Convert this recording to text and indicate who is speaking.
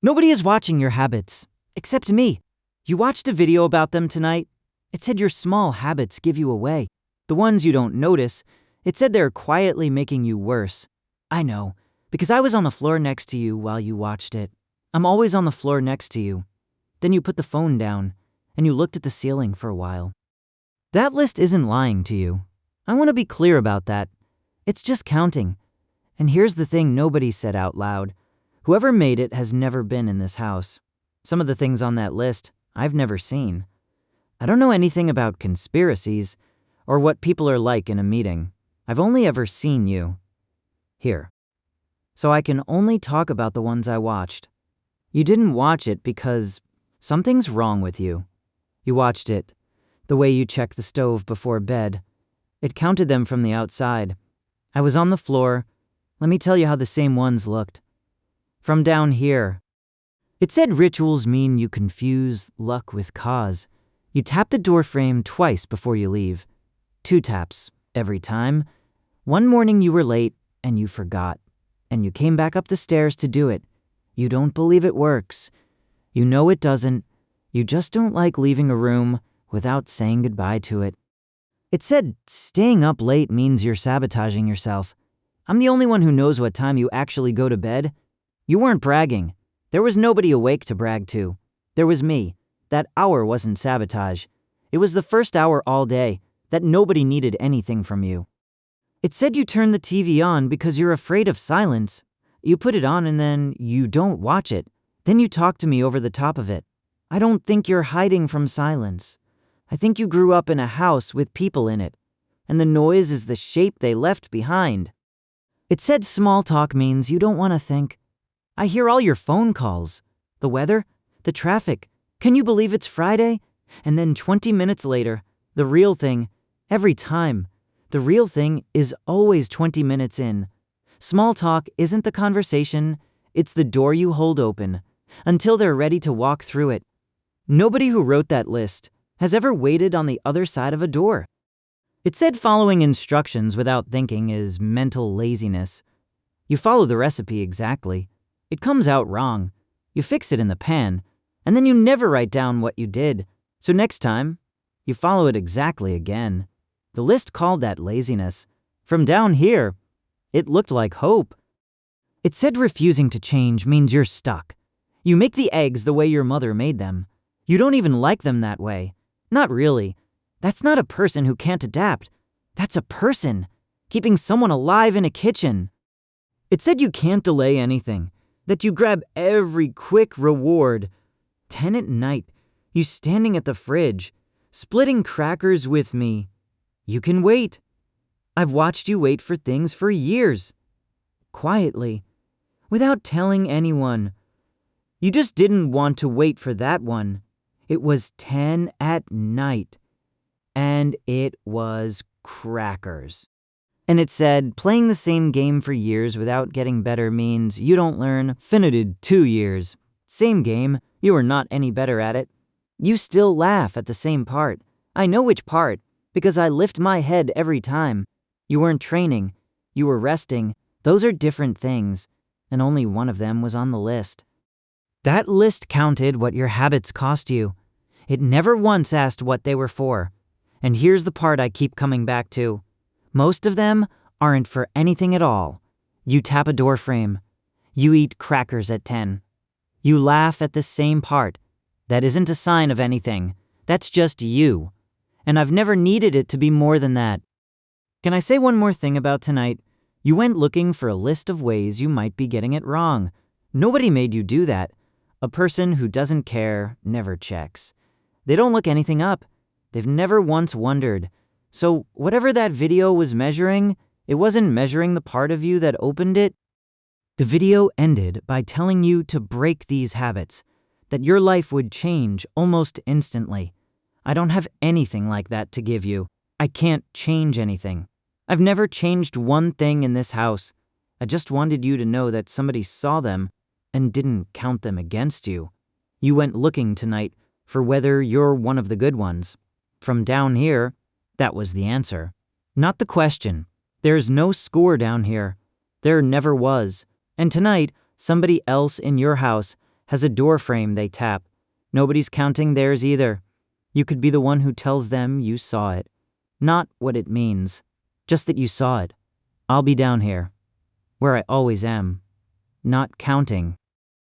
Speaker 1: Nobody is watching your habits, except me. You watched a video about them tonight? It said your small habits give you away. The ones you don't notice, it said they're quietly making you worse. I know, because I was on the floor next to you while you watched it. I'm always on the floor next to you. Then you put the phone down, and you looked at the ceiling for a while. That list isn't lying to you. I want to be clear about that. It's just counting. And here's the thing nobody said out loud. Whoever made it has never been in this house. Some of the things on that list I've never seen. I don't know anything about conspiracies or what people are like in a meeting. I've only ever seen you. Here. So I can only talk about the ones I watched. You didn't watch it because something's wrong with you. You watched it, the way you check the stove before bed. It counted them from the outside. I was on the floor. Let me tell you how the same ones looked. From down here. It said rituals mean you confuse luck with cause. You tap the doorframe twice before you leave. 2 taps every time. One morning you were late and you forgot. And you came back up the stairs to do it. You don't believe it works. You know it doesn't. You just don't like leaving a room without saying goodbye to it. It said staying up late means you're sabotaging yourself. I'm the only one who knows what time you actually go to bed. You weren't bragging. There was nobody awake to brag to. There was me. That hour wasn't sabotage. It was the first hour all day that nobody needed anything from you. It said you turn the TV on because you're afraid of silence. You put it on and then you don't watch it. Then you talk to me over the top of it. I don't think you're hiding from silence. I think you grew up in a house with people in it, and the noise is the shape they left behind. It said small talk means you don't want to think. I hear all your phone calls. The weather, the traffic. Can you believe it's Friday? And then 20 minutes later, the real thing, every time. The real thing is always 20 minutes in. Small talk isn't the conversation, it's the door you hold open, until they're ready to walk through it. Nobody who wrote that list has ever waited on the other side of a door. It said following instructions without thinking is mental laziness. You follow the recipe exactly. It comes out wrong. You fix it in the pan, and then you never write down what you did. So next time, you follow it exactly again. The list called that laziness. From down here, it looked like hope. It said refusing to change means you're stuck. You make the eggs the way your mother made them. You don't even like them that way. Not really. That's not a person who can't adapt. That's a person, keeping someone alive in a kitchen. It said you can't delay anything, that you grab every quick reward. 10 at night, you standing at the fridge, splitting crackers with me. You can wait. I've watched you wait for things for years. Quietly, without telling anyone. You just didn't want to wait for that one. It was 10 at night. And it was crackers. And it said, playing the same game for years without getting better means you don't learn. Finited 2 years. Same game, you are not any better at it. You still laugh at the same part. I know which part, because I lift my head every time. You weren't training. You were resting. Those are different things. And only one of them was on the list. That list counted what your habits cost you. It never once asked what they were for. And here's the part I keep coming back to. Most of them aren't for anything at all. You tap a doorframe. You eat crackers at 10. You laugh at the same part. That isn't a sign of anything. That's just you. And I've never needed it to be more than that. Can I say one more thing about tonight? You went looking for a list of ways you might be getting it wrong. Nobody made you do that. A person who doesn't care never checks. They don't look anything up. They've never once wondered. So whatever that video was measuring, it wasn't measuring the part of you that opened it. The video ended by telling you to break these habits, that your life would change almost instantly. I don't have anything like that to give you. I can't change anything. I've never changed one thing in this house. I just wanted you to know that somebody saw them and didn't count them against you. You went looking tonight for whether you're one of the good ones. From down here, that was the answer. Not the question. There's no score down here. There never was. And tonight, somebody else in your house has a door frame they tap. Nobody's counting theirs either. You could be the one who tells them you saw it. Not what it means, just that you saw it. I'll be down here, where I always am, not counting.